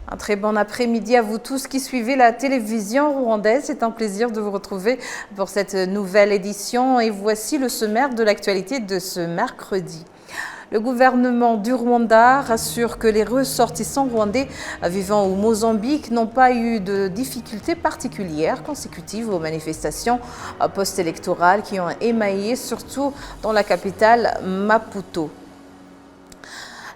Un très bon après-midi à vous tous qui suivez la télévision rwandaise. C'est un plaisir de vous retrouver pour cette nouvelle édition. Et voici le sommaire de l'actualité de ce mercredi. Le gouvernement du Rwanda rassure que les ressortissants rwandais vivant au Mozambique n'ont pas eu de difficultés particulières consécutives aux manifestations post-électorales qui ont émaillé surtout dans la capitale Maputo.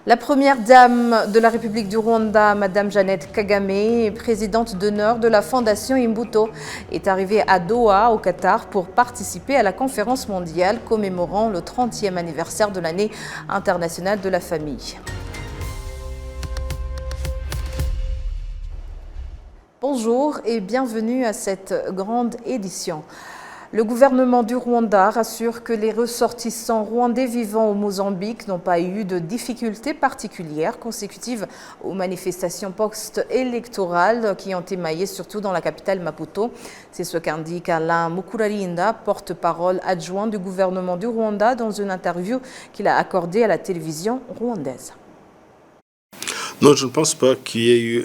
La première dame de la République du Rwanda, Madame Jeannette Kagame, présidente d'honneur de la Fondation Imbuto, est arrivée à Doha, au Qatar, pour participer à la conférence mondiale commémorant le 30e anniversaire de l'année internationale de la famille. Bonjour et bienvenue à cette grande édition. Le gouvernement du Rwanda rassure que les ressortissants rwandais vivant au Mozambique n'ont pas eu de difficultés particulières consécutives aux manifestations post-électorales qui ont émaillé surtout dans la capitale Maputo. C'est ce qu'indique Alain Mukurarinda, porte-parole adjoint du gouvernement du Rwanda, dans une interview qu'il a accordée à la télévision rwandaise. Non, je ne pense pas qu'il y ait eu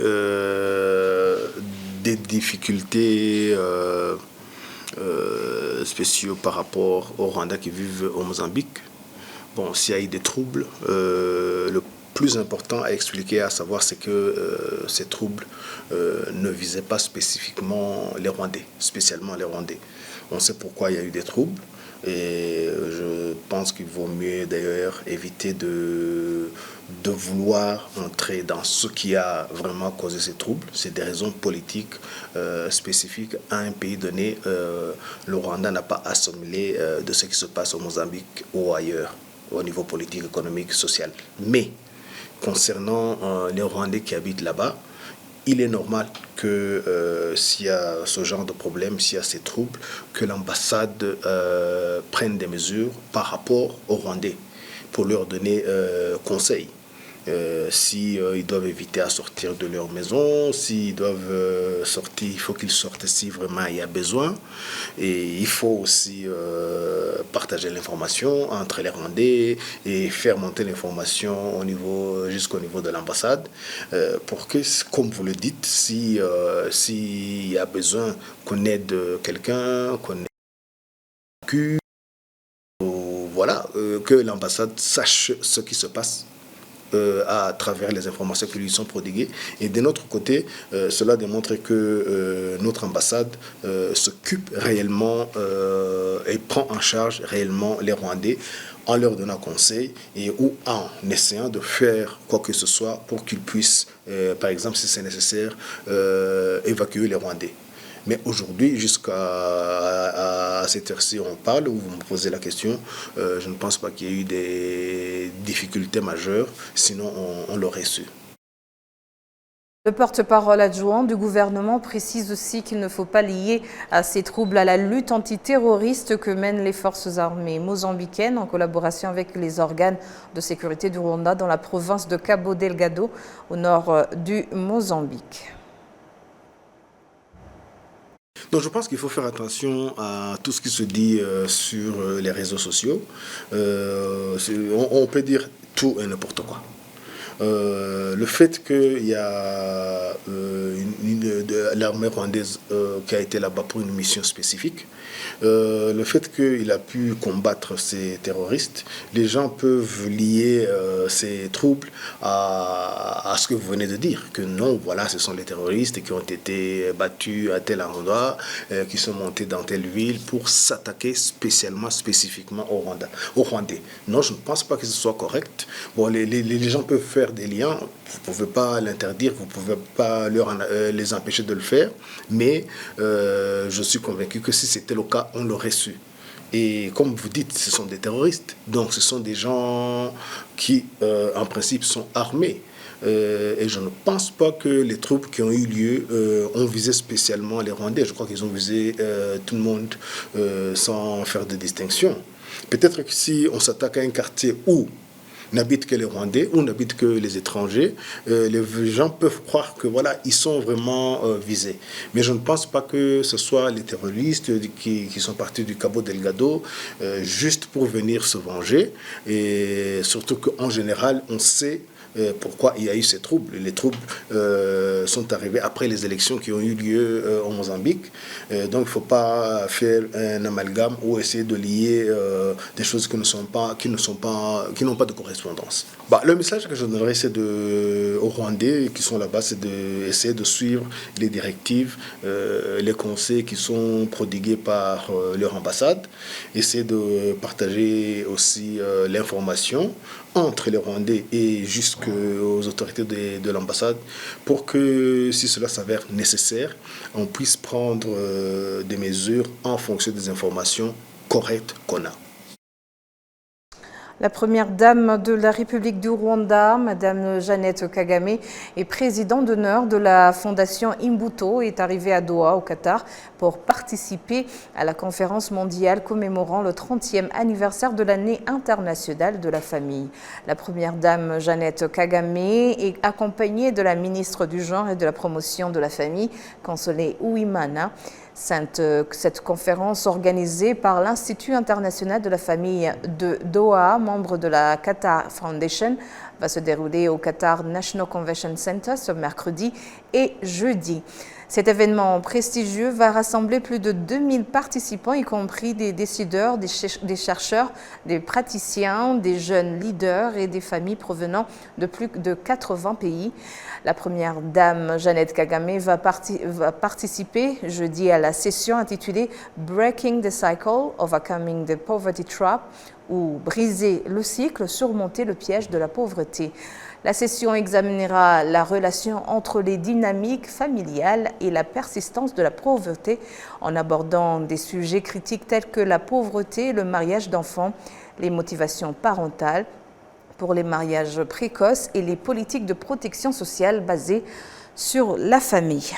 des difficultés spéciaux par rapport aux Rwandais qui vivent au Mozambique. Bon, s'il y a eu des troubles, le plus important à expliquer, à savoir, c'est que ces troubles ne visaient pas spécifiquement les Rwandais, spécialement les Rwandais. On sait pourquoi il y a eu des troubles. Et je pense qu'il vaut mieux d'ailleurs éviter de vouloir entrer dans ce qui a vraiment causé ces troubles. C'est des raisons politiques spécifiques à un pays donné. Le Rwanda n'a pas assimilé de ce qui se passe au Mozambique ou ailleurs, au niveau politique, économique, social. Mais concernant les Rwandais qui habitent là-bas, il est normal que s'il y a ce genre de problème, s'il y a ces troubles, que l'ambassade prenne des mesures par rapport aux Rwandais pour leur donner conseil. S'ils doivent éviter à sortir de leur maison, s'ils doivent sortir, il faut qu'ils sortent si vraiment il y a besoin. Et il faut aussi partager l'information entre les Rwandais et faire monter l'information jusqu'au niveau de l'ambassade pour que, comme vous le dites, s'il y a besoin qu'on aide quelqu'un, qu'on aide voilà, que l'ambassade sache ce qui se passe à travers les informations qui lui sont prodiguées. Et de notre côté, cela démontre que notre ambassade s'occupe réellement et prend en charge réellement les Rwandais en leur donnant conseil et ou en essayant de faire quoi que ce soit pour qu'ils puissent, par exemple, si c'est nécessaire, évacuer les Rwandais. Mais aujourd'hui, jusqu'à cette heure-ci, on parle, où vous me posez la question, je ne pense pas qu'il y ait eu des difficultés majeures, sinon on l'aurait su. Le porte-parole adjoint du gouvernement précise aussi qu'il ne faut pas lier ces troubles à la lutte antiterroriste que mènent les forces armées mozambicaines en collaboration avec les organes de sécurité du Rwanda dans la province de Cabo Delgado, au nord du Mozambique. Donc je pense qu'il faut faire attention à tout ce qui se dit sur les réseaux sociaux. On peut dire tout et n'importe quoi. Le fait qu'il y a l'armée rwandaise qui a été là-bas pour une mission spécifique, le fait qu'il a pu combattre ces terroristes, les gens peuvent lier ces troubles à ce que vous venez de dire, que non, voilà, ce sont les terroristes qui ont été battus à tel endroit, qui sont montés dans telle ville pour s'attaquer spécifiquement au Rwandais. Non, je ne pense pas que ce soit correct. Bon, les gens peuvent faire des liens, vous ne pouvez pas l'interdire, vous ne pouvez pas les empêcher de le faire, mais je suis convaincu que si c'était le cas, on l'aurait su. Et comme vous dites, ce sont des terroristes, donc ce sont des gens qui, en principe, sont armés. Et je ne pense pas que les troupes qui ont eu lieu ont visé spécialement les Rwandais. Je crois qu'ils ont visé tout le monde sans faire de distinction. Peut-être que si on s'attaque à un quartier où n'habitent que les Rwandais ou n'habitent que les étrangers, les gens peuvent croire que voilà, ils sont vraiment visés. Mais je ne pense pas que ce soit les terroristes qui sont partis du Cabo Delgado juste pour venir se venger. Et surtout qu'en général, on sait pourquoi il y a eu ces troubles. Les troubles sont arrivés après les élections qui ont eu lieu au Mozambique. Donc il ne faut pas faire un amalgame ou essayer de lier des choses qui n'ont pas de correspondance. Le message que je donnerais aux Rwandais qui sont là-bas, c'est d'essayer de suivre les directives, les conseils qui sont prodigués par leur ambassade, essayer de partager aussi l'information entre les Rwandais et jusqu'aux autorités de l'ambassade pour que, si cela s'avère nécessaire, on puisse prendre des mesures en fonction des informations correctes qu'on a. La première dame de la République du Rwanda, Madame Jeannette Kagame, est présidente d'honneur de la Fondation Imbuto, est arrivée à Doha, au Qatar, pour participer à la conférence mondiale commémorant le 30e anniversaire de l'année internationale de la famille. La première dame Jeannette Kagame est accompagnée de la ministre du Genre et de la Promotion de la Famille, Consolé Uwimana. Cette conférence organisée par l'Institut international de la famille de Doha, membre de la Qatar Foundation, va se dérouler au Qatar National Convention Center ce mercredi et jeudi. Cet événement prestigieux va rassembler plus de 2000 participants, y compris des décideurs, des chercheurs, des praticiens, des jeunes leaders et des familles provenant de plus de 80 pays. La première dame, Jeannette Kagame, va participer jeudi à la session intitulée « Breaking the Cycle, Overcoming the Poverty Trap » ou « Briser le cycle, surmonter le piège de la pauvreté ». La session examinera la relation entre les dynamiques familiales et la persistance de la pauvreté en abordant des sujets critiques tels que la pauvreté, le mariage d'enfants, les motivations parentales pour les mariages précoces et les politiques de protection sociale basées sur la famille.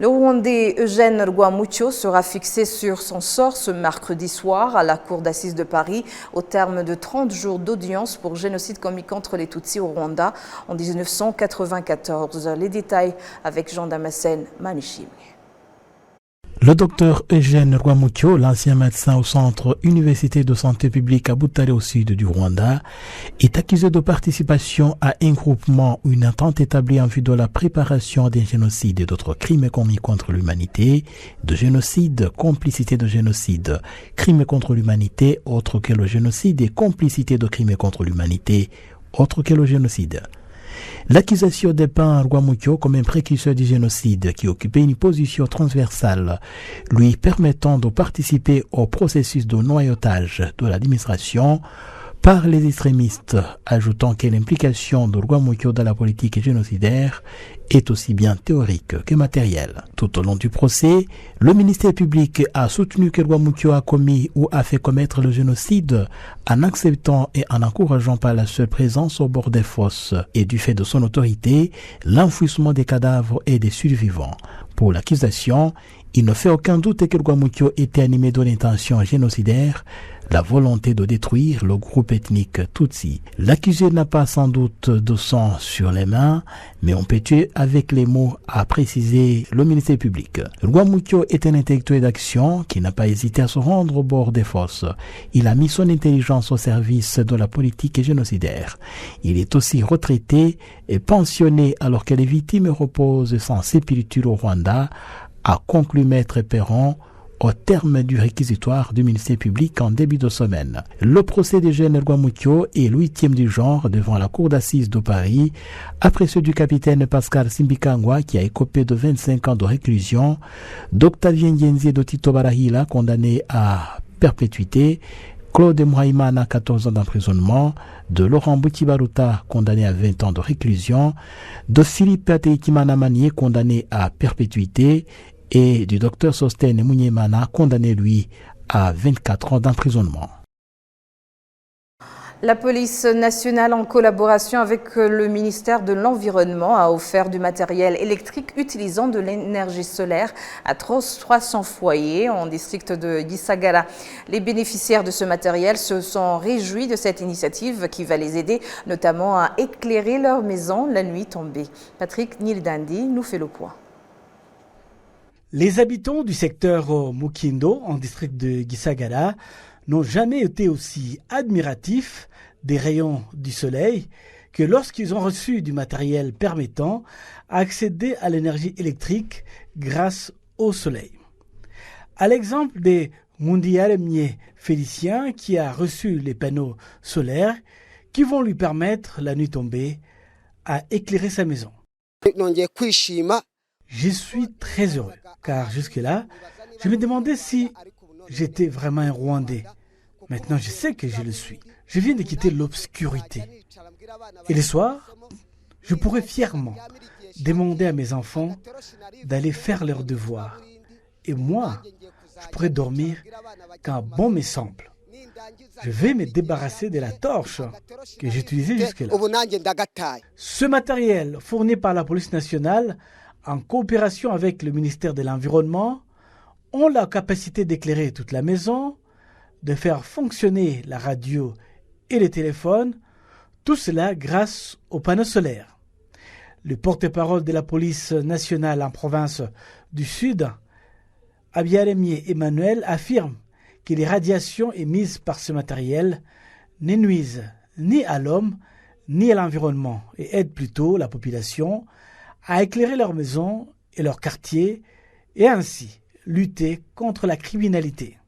Le Rwandais Eugène Rwamucyo sera fixé sur son sort ce mercredi soir à la Cour d'assises de Paris au terme de 30 jours d'audience pour génocide commis contre les Tutsis au Rwanda en 1994. Les détails avec Jean Damascène Manuchim. Le docteur Eugène Rwamucyo, l'ancien médecin au centre université de santé publique à Butare au sud du Rwanda, est accusé de participation à un groupement ou une entente établie en vue de la préparation d'un génocide et d'autres crimes commis contre l'humanité, de génocide, complicité de génocide, crimes contre l'humanité autre que le génocide et complicité de crimes contre l'humanité autre que le génocide. L'accusation dépeint Rwamucyo comme un précurseur du génocide qui occupait une position transversale, lui permettant de participer au processus de noyautage de l'administration par les extrémistes, ajoutant que l'implication de Rwamucyo dans la politique génocidaire est aussi bien théorique que matérielle. Tout au long du procès, le ministère public a soutenu que Rwamucyo a commis ou a fait commettre le génocide en acceptant et en encourageant par la seule présence au bord des fosses et du fait de son autorité, l'enfouissement des cadavres et des survivants. Pour l'accusation, il ne fait aucun doute que Rwamucyo était animé de l'intention génocidaire, la volonté de détruire le groupe ethnique Tutsi. L'accusé n'a pas sans doute de sang sur les mains, mais on peut tuer avec les mots, a précisé le ministère public. Rwamucyo est un intellectuel d'action qui n'a pas hésité à se rendre au bord des fosses. Il a mis son intelligence au service de la politique génocidaire. Il est aussi retraité et pensionné alors que les victimes reposent sans sépulture au Rwanda, a conclu Maître Perron au terme du réquisitoire du ministère public en début de semaine. Le procès d'Eugène Rwamucyo est le 8e du genre devant la cour d'assises de Paris, après ceux du capitaine Pascal Simbikangwa qui a écopé de 25 ans de réclusion, d'Octavien Yenzi de Tito Barahila condamné à perpétuité, Claude Mouhaïmana, 14 ans d'emprisonnement, de Laurent Butibaruta, condamné à 20 ans de réclusion, de Philippe Ateikimana Manier, condamné à perpétuité, et du docteur Sostène Mounyemana, condamné lui à 24 ans d'emprisonnement. La police nationale, en collaboration avec le ministère de l'Environnement, a offert du matériel électrique utilisant de l'énergie solaire à 300 foyers en district de Gisagara. Les bénéficiaires de ce matériel se sont réjouis de cette initiative qui va les aider notamment à éclairer leur maison la nuit tombée. Patrick Nildandi nous fait le point. Les habitants du secteur Mukindo, en district de Gisagara, n'ont jamais été aussi admiratifs des rayons du soleil que lorsqu'ils ont reçu du matériel permettant d'accéder à l'énergie électrique grâce au soleil. À l'exemple des Mundialemie Félicien qui a reçu les panneaux solaires qui vont lui permettre, la nuit tombée, à éclairer sa maison. Je suis très heureux, car jusque-là, je me demandais si j'étais vraiment un Rwandais. Maintenant, je sais que je le suis. Je viens de quitter l'obscurité. Et le soir, je pourrais fièrement demander à mes enfants d'aller faire leurs devoirs. Et moi, je pourrais dormir quand bon me semble. Je vais me débarrasser de la torche que j'utilisais jusque-là. Ce matériel fourni par la police nationale, en coopération avec le ministère de l'Environnement, ont la capacité d'éclairer toute la maison, de faire fonctionner la radio et le téléphone, tout cela grâce aux panneaux solaires. Le porte-parole de la police nationale en province du Sud, Abiaremie Emmanuel, affirme que les radiations émises par ce matériel ne nuisent ni à l'homme ni à l'environnement et aident plutôt la population à éclairer leurs maisons et leurs quartiers et ainsi lutter contre la criminalité.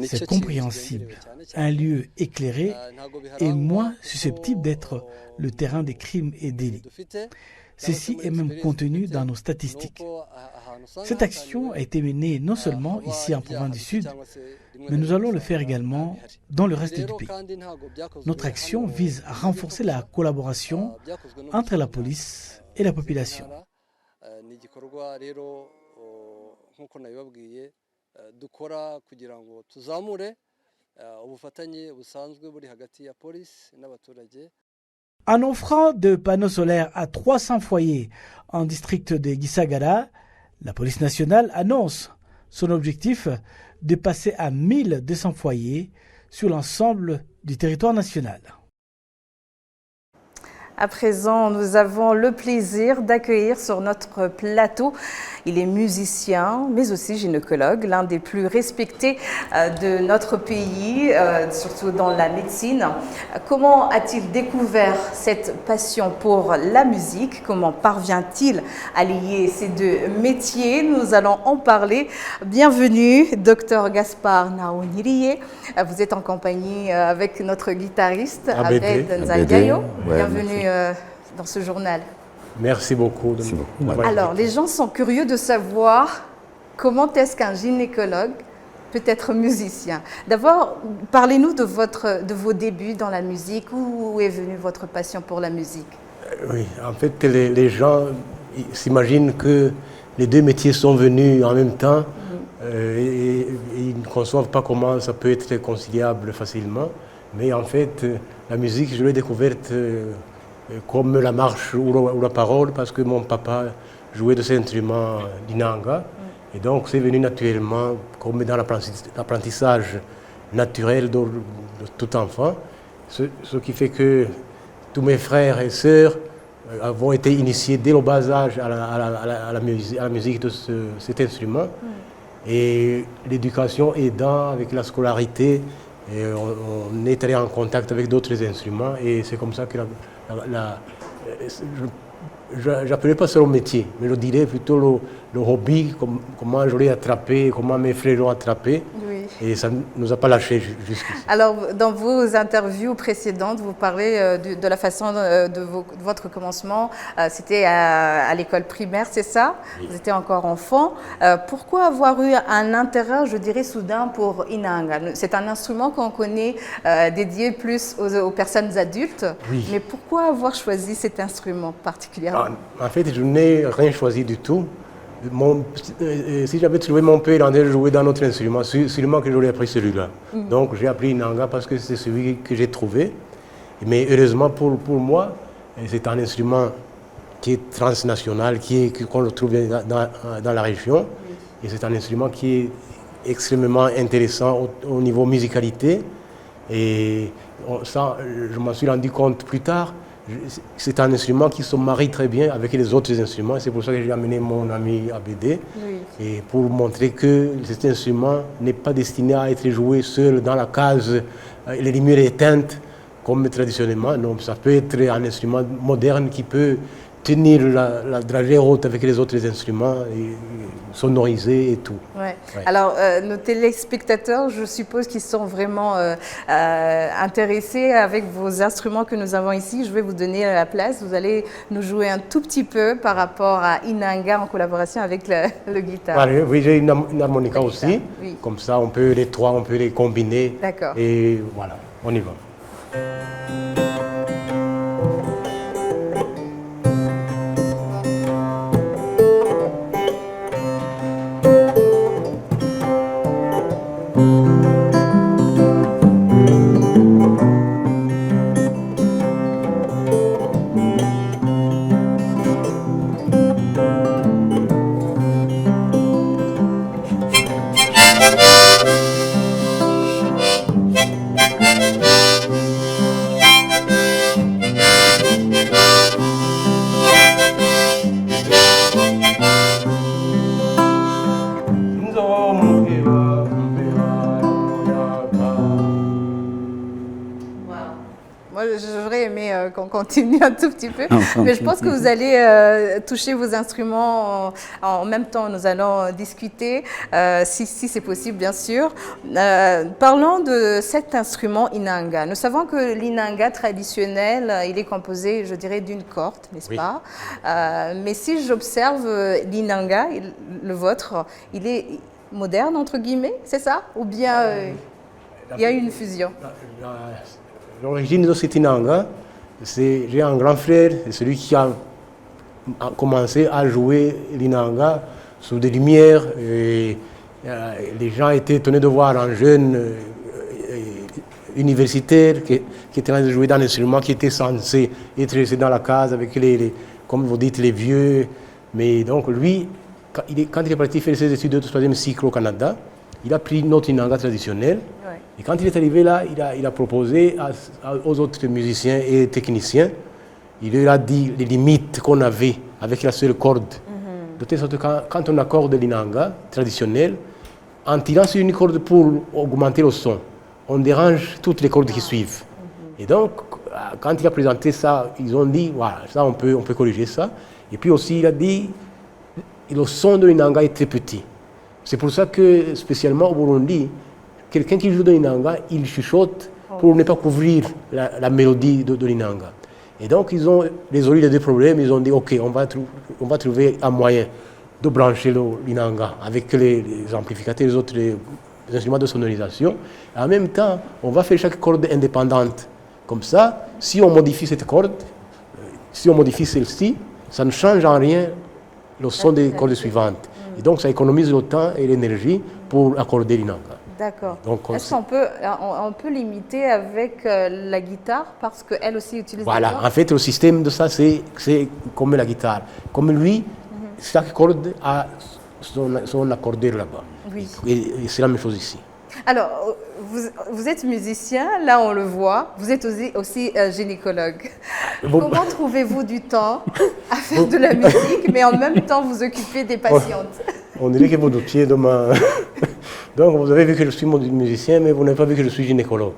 C'est compréhensible. Un lieu éclairé est moins susceptible d'être le terrain des crimes et délits. Ceci est même contenu dans nos statistiques. Cette action a été menée non seulement ici en province du Sud, mais nous allons le faire également dans le reste du pays. Notre action vise à renforcer la collaboration entre la police et la population. En offrant des panneaux solaires à 300 foyers en district de Gisagara, la police nationale annonce son objectif de passer à 1200 foyers sur l'ensemble du territoire national. À présent, nous avons le plaisir d'accueillir sur notre plateau. Il est musicien, mais aussi gynécologue, l'un des plus respectés de notre pays, surtout dans la médecine. Comment a-t-il découvert cette passion pour la musique? Comment parvient-il à lier ces deux métiers? Nous allons en parler. Bienvenue, Dr Gaspard Naoniriye. Vous êtes en compagnie avec notre guitariste, Abed Nzangayo. Bienvenue dans ce journal. Merci beaucoup. Alors, les gens sont curieux de savoir comment est-ce qu'un gynécologue peut être musicien. D'abord, parlez-nous de vos débuts dans la musique. Où est venue votre passion pour la musique? Oui, en fait, les gens s'imaginent que les deux métiers sont venus en même temps et ils ne conçoivent pas comment ça peut être conciliable facilement. Mais en fait, la musique, je l'ai découverte comme la marche ou la parole, parce que mon papa jouait de cet instrument d'inanga. Et donc, c'est venu naturellement, comme dans l'apprentissage naturel de tout enfant. Ce qui fait que tous mes frères et sœurs avons été initiés dès le bas âge à la musique de cet instrument. Et l'éducation aidant avec la scolarité, et on est allé en contact avec d'autres instruments. Et c'est comme ça que je n'appelais pas ça le métier, mais je dirais plutôt le hobby, comment je l'ai attrapé, comment mes frères l'ont attrapé. Oui. Et ça ne nous a pas lâchés jusqu'ici. Alors, dans vos interviews précédentes, vous parlez de la façon de votre commencement. C'était à l'école primaire, c'est ça? Oui. Vous étiez encore enfant. Pourquoi avoir eu un intérêt, je dirais, soudain pour Inanga? C'est un instrument qu'on connaît dédié plus aux personnes adultes. Oui. Mais pourquoi avoir choisi cet instrument particulièrement? En fait, je n'ai rien choisi du tout. Si j'avais trouvé mon père en train de jouer dans notre instrument, sûrement que j'aurais appris celui-là. Donc j'ai appris Inanga parce que c'est celui que j'ai trouvé. Mais heureusement pour moi, c'est un instrument qui est transnational, qu'on retrouve dans la région. Et c'est un instrument qui est extrêmement intéressant au niveau musicalité. Et ça, je m'en suis rendu compte plus tard. c'est un instrument qui se marie très bien avec les autres instruments. C'est pour ça que j'ai amené mon ami Abédé. Oui. Et pour montrer que cet instrument n'est pas destiné à être joué seul dans la case, les lumières éteintes, comme traditionnellement. Non, ça peut être un instrument moderne qui peut tenir la dragée haute avec les autres instruments, et sonoriser et tout. Ouais. Ouais. Alors, nos téléspectateurs, je suppose qu'ils sont vraiment intéressés avec vos instruments que nous avons ici. Je vais vous donner la place. Vous allez nous jouer un tout petit peu par rapport à Inanga en collaboration avec le guitare. Voilà, oui, j'ai une harmonica aussi. Oui. Comme ça, on peut les combiner. D'accord. Et voilà, on y va. Moi, j'aurais aimé qu'on continue un tout petit peu, mais je pense que vous allez toucher vos instruments en même temps. Nous allons discuter, si c'est possible, bien sûr. Parlons de cet instrument Inanga. Nous savons que l'Inanga traditionnel, il est composé, je dirais, d'une corde, n'est-ce Oui. pas? Mais si j'observe l'Inanga, le vôtre, il est moderne, entre guillemets, c'est ça? Ou bien il y a une fusion? L'origine de cet Inanga, j'ai un grand frère, c'est celui qui a commencé à jouer l'Inanga sous des lumières. Et, les gens étaient étonnés de voir un jeune universitaire qui était en train de jouer dans un instrument qui était censé être resté dans la case avec comme vous dites, les vieux. Mais donc lui, quand il est parti faire ses études de troisième cycle au Canada, il a pris notre Inanga traditionnel. Ouais. Et quand il est arrivé là, il a proposé aux autres musiciens et techniciens, il leur a dit les limites qu'on avait avec la seule corde. De telle sorte que quand on accorde l'Inanga traditionnel, en tirant sur une corde pour augmenter le son, on dérange toutes les cordes qui suivent. Et donc, quand il a présenté ça, ils ont dit, voilà, ça on peut corriger ça. Et puis aussi, il a dit, le son de l'Inanga est très petit. C'est pour ça que, spécialement au Burundi, quelqu'un qui joue de l'Inanga, il chuchote pour ne pas couvrir la mélodie de l'Inanga. Et donc, ils ont résolu les deux problèmes. Ils ont dit, OK, on va trouver un moyen de brancher l'Inanga avec les amplificateurs, les autres instruments de sonorisation. Et en même temps, on va faire chaque corde indépendante. Comme ça, si on modifie cette corde, si on modifie celle-ci, ça ne change en rien le son des cordes suivantes. Et donc, ça économise le temps et l'énergie pour accorder l'Inanga. D'accord. Donc, est-ce qu'on peut l'imiter avec la guitare parce qu'elle aussi utilise voilà, des cordes? en fait, le système de ça, c'est comme la guitare. Comme lui, chaque corde a son accordeur là-bas. Oui. Et c'est la même chose ici. Alors, vous êtes musicien, là on le voit, vous êtes aussi gynécologue. Bon. Comment trouvez-vous du temps à faire de la musique, mais en même temps vous occuper des patientes? On dirait que vous doutiez de ma... Donc, vous avez vu que je suis musicien, mais vous n'avez pas vu que je suis gynécologue.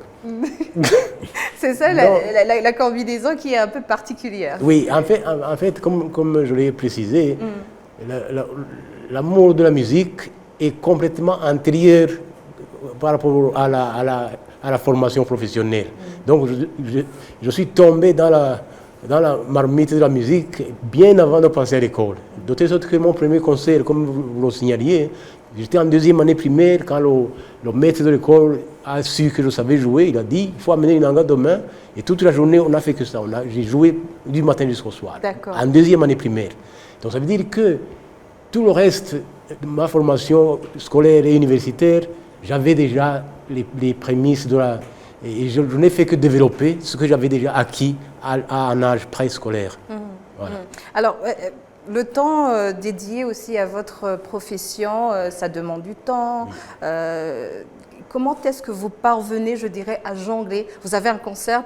C'est ça la combinaison qui est un peu particulière. Oui, en fait comme je l'ai précisé, l'amour de la musique est complètement antérieur par rapport à la formation professionnelle. Donc, je suis tombé dans la marmite de la musique bien avant de penser à l'école. De telle sorte que mon premier concert, comme vous le signaliez, j'étais en deuxième année primaire quand le maître de l'école a su que je savais jouer. Il a dit, il faut amener une Inanga demain. Et toute la journée, on n'a fait que ça. J'ai joué du matin jusqu'au soir. D'accord. En deuxième année primaire. Donc ça veut dire que tout le reste de ma formation scolaire et universitaire, j'avais déjà les prémices de la... Et je n'ai fait que développer ce que j'avais déjà acquis à un âge préscolaire. Voilà. Alors, le temps dédié aussi à votre profession, ça demande du temps. comment est-ce que vous parvenez, je dirais, à jongler? Vous avez un concert,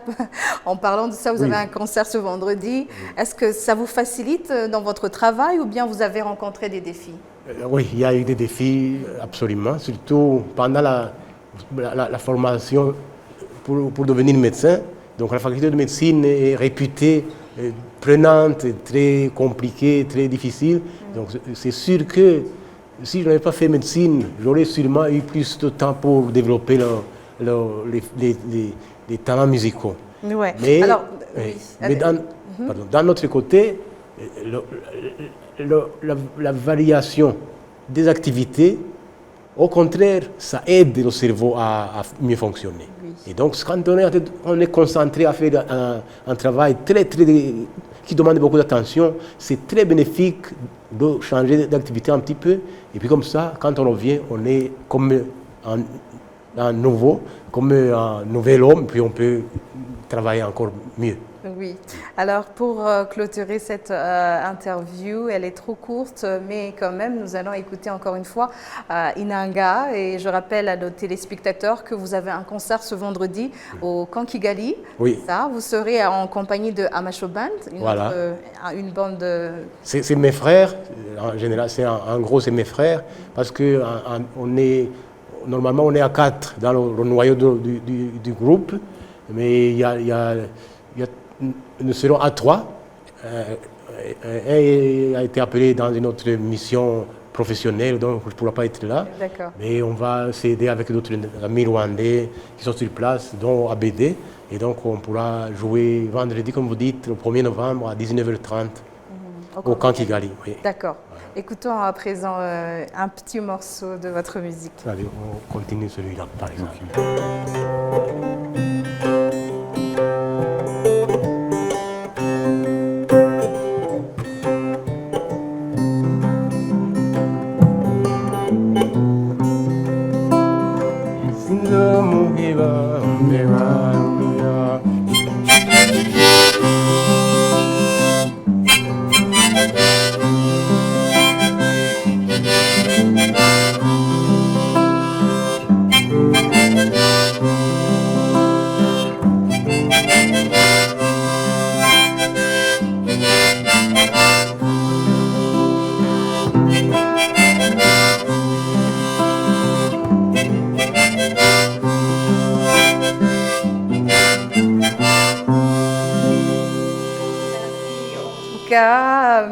en parlant de ça, vous avez un concert ce vendredi. Est-ce que ça vous facilite dans votre travail ou bien vous avez rencontré des défis? Oui, il y a eu des défis, absolument, surtout pendant la formation pour devenir médecin. Donc la faculté de médecine est réputée prenante, très compliquée, très difficile. Donc c'est sûr que si je n'avais pas fait médecine, j'aurais sûrement eu plus de temps pour développer les talents musicaux. Ouais. Mais, alors, mais dans notre côté, la variation des activités, au contraire, ça aide le cerveau à mieux fonctionner. Oui. Et donc, quand on est concentré à faire un travail qui demande beaucoup d'attention, c'est très bénéfique de changer d'activité un petit peu. Et puis comme ça, quand on revient, on est comme un nouvel homme, puis on peut travailler encore mieux. Oui. Alors, pour clôturer cette interview, elle est trop courte, mais quand même, nous allons écouter encore une fois Inanga. Et je rappelle à nos téléspectateurs que vous avez un concert ce vendredi au Camp Kigali. Oui. Ça, vous serez en compagnie de Amasho Band, une bande de... C'est mes frères, en général, en gros, c'est mes frères, parce que normalement, on est à 4 dans le noyau du groupe, mais nous serons à 3. Un a été appelé dans une autre mission professionnelle, donc je ne pourrai pas être là. Mais on va s'aider avec d'autres amis rwandais qui sont sur place, dont ABD. Et donc on pourra jouer vendredi, comme vous dites, le 1er novembre à 19h30 au Camp Kigali. Oui. D'accord. Écoutons à présent un petit morceau de votre musique. Allez, on continue celui-là, par exemple.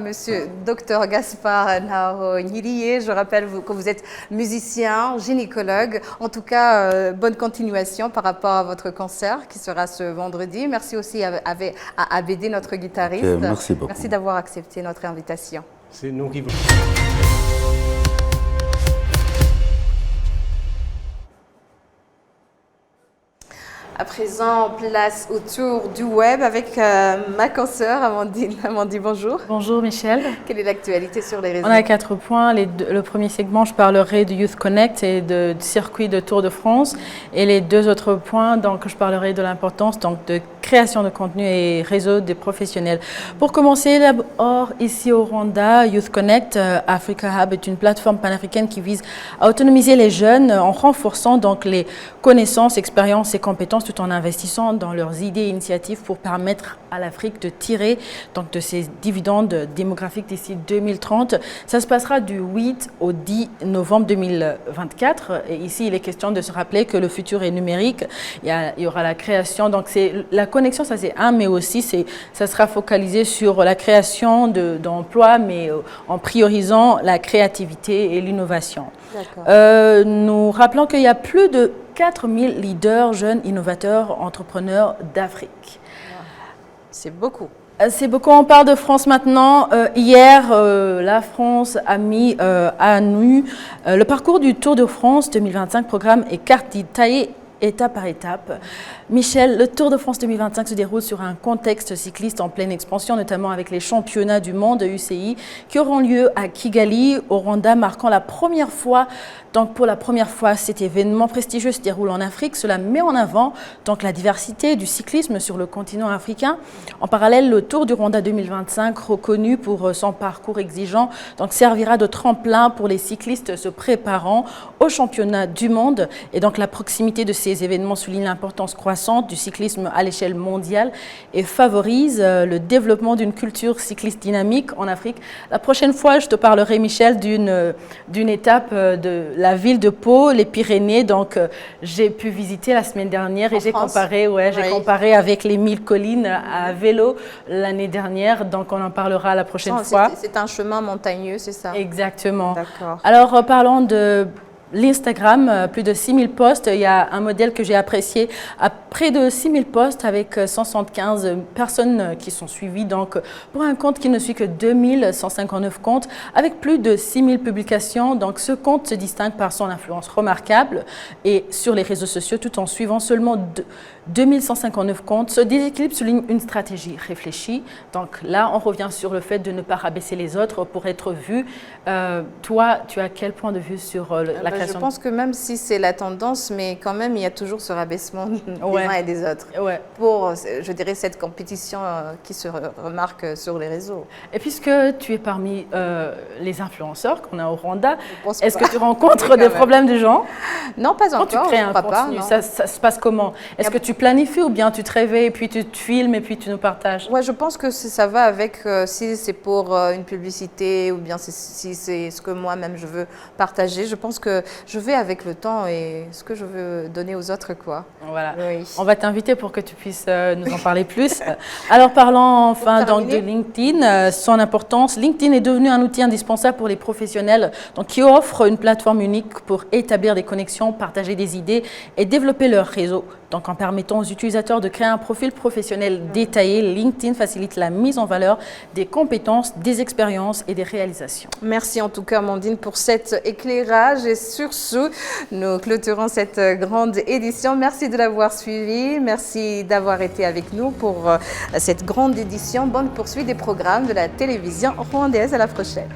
Monsieur Dr Gaspard Nahonyiriye, je rappelle que vous êtes musicien, gynécologue. En tout cas, bonne continuation par rapport à votre concert qui sera ce vendredi. Merci aussi à ABD, notre guitariste. Okay, merci beaucoup. Merci d'avoir accepté notre invitation. C'est nous qui vous... À présent, place au tour du web avec ma consoeur Amandine. Amandine, bonjour. Bonjour Michel. Quelle est l'actualité sur les réseaux? On a 4 points. Le premier segment, je parlerai du Youth Connect et du circuit de Tour de France. Et les 2 autres points, donc, je parlerai de l'importance de création de contenu et réseau des professionnels. Pour commencer, d'abord, ici au Rwanda, Youth Connect Africa Hub est une plateforme panafricaine qui vise à autonomiser les jeunes en renforçant donc les connaissances, expériences et compétences tout en investissant dans leurs idées et initiatives pour permettre à l'Afrique de tirer donc, de ses dividendes démographiques d'ici 2030. Ça se passera du 8 au 10 novembre 2024. Et ici, il est question de se rappeler que le futur est numérique. Il y aura la création, donc c'est la connexion, ça c'est un, mais aussi ça sera focalisé sur la création d'emplois, mais en priorisant la créativité et l'innovation. Nous rappelons qu'il y a plus de 4000 leaders, jeunes, innovateurs, entrepreneurs d'Afrique. C'est beaucoup. C'est beaucoup, on parle de France maintenant. Hier, la France a mis à nu le parcours du Tour de France 2025, programme et carte détaillée étape par étape. Michel, le Tour de France 2025 se déroule sur un contexte cycliste en pleine expansion, notamment avec les championnats du monde UCI qui auront lieu à Kigali, au Rwanda, marquant la première fois. Donc pour la première fois, cet événement prestigieux se déroule en Afrique. Cela met en avant donc la diversité du cyclisme sur le continent africain. En parallèle, le Tour du Rwanda 2025, reconnu pour son parcours exigeant, donc servira de tremplin pour les cyclistes se préparant au championnat du monde. Et donc la proximité de ces événements souligne l'importance croissante du cyclisme à l'échelle mondiale et favorise le développement d'une culture cycliste dynamique en Afrique. La prochaine fois, je te parlerai, Michel, d'une étape de la ville de Pau, les Pyrénées. Donc, j'ai pu visiter la semaine dernière et j'ai comparé avec les 1000 collines à vélo l'année dernière. Donc, on en parlera la prochaine fois. C'est un chemin montagneux, c'est ça? Exactement. D'accord. Alors, parlons de l'Instagram, plus de 6000 posts. Il y a un modèle que j'ai apprécié à près de 6000 posts avec 175 personnes qui sont suivies. Donc, pour un compte qui ne suit que 2159 comptes avec plus de 6000 publications. Donc, ce compte se distingue par son influence remarquable et sur les réseaux sociaux tout en suivant seulement 2159 comptes. Ce déséquilibre souligne une stratégie réfléchie. Donc là, on revient sur le fait de ne pas rabaisser les autres pour être vu. Toi, tu as quel point de vue sur la création? Je pense que même si c'est la tendance, mais quand même, il y a toujours ce rabaissement des uns et des autres pour, je dirais, cette compétition qui se remarque sur les réseaux. Et puisque tu es parmi les influenceurs qu'on a au Rwanda, est-ce que tu rencontres des problèmes de gens? Non, pas encore. Quand tu crées un contenu, ça se passe comment? Est-ce que tu planifies ou bien tu te réveilles et puis tu te filmes et puis tu nous partages? Ouais, je pense que ça va avec si c'est pour une publicité ou bien si c'est ce que moi-même je veux partager. Je pense que je vais avec le temps et ce que je veux donner aux autres, quoi. Voilà. Oui. On va t'inviter pour que tu puisses nous en parler plus. Alors parlons enfin donc de LinkedIn, son importance. LinkedIn est devenu un outil indispensable pour les professionnels donc, qui offre une plateforme unique pour établir des connexions, partager des idées et développer leur réseau. Donc, en permettant aux utilisateurs de créer un profil professionnel détaillé, LinkedIn facilite la mise en valeur des compétences, des expériences et des réalisations. Merci en tout cas, Amandine, pour cet éclairage. Et sur ce, nous clôturons cette grande édition. Merci de l'avoir suivi. Merci d'avoir été avec nous pour cette grande édition. Bonne poursuite des programmes de la télévision rwandaise. À la prochaine.